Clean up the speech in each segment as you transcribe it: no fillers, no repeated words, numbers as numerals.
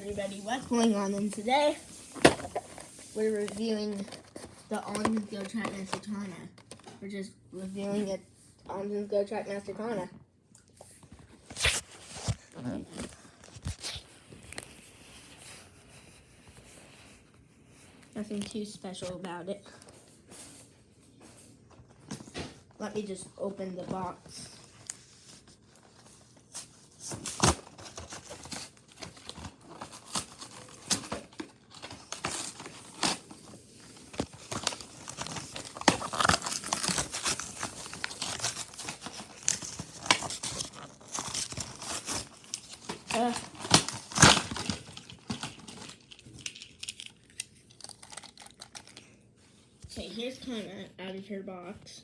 everybody, what's going on? And today we're reviewing the On Go Trackmaster Kana. We're just reviewing it On Go Trackmaster Kana. Nothing too special about it. Let me just open the box. Okay, here's Kana out of her box.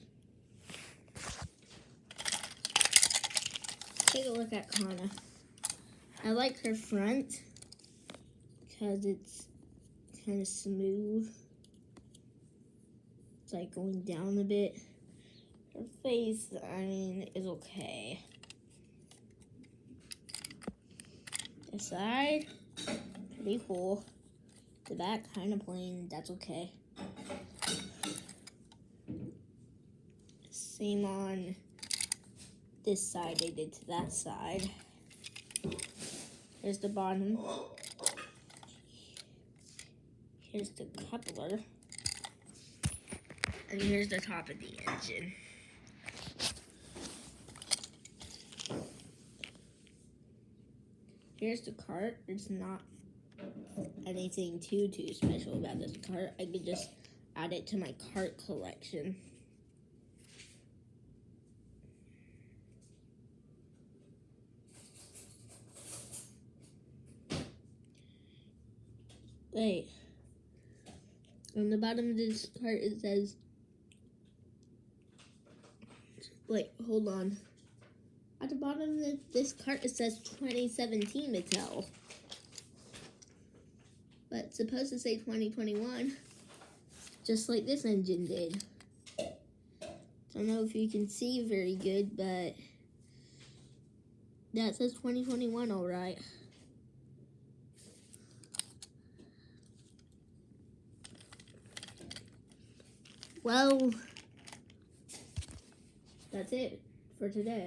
Take a look at Kana. I like her front because it's kind of smooth. It's like going down a bit. Her face, I mean, is okay. The side, pretty cool. The back, kind of plain. That's okay. Same on this side they did to that side. Here's the bottom. Here's the coupler. And here's the top of the engine. Here's the cart. It's not anything too special about this cart. I could just add it to my cart collection. Wait. On the bottom of this cart it says, wait, hold on. At the bottom of this cart it says 2017 Mattel. But it's supposed to say 2021, just like this engine did. Don't know if you can see very good, but yeah, it says 2021 alright. Well, that's it for today.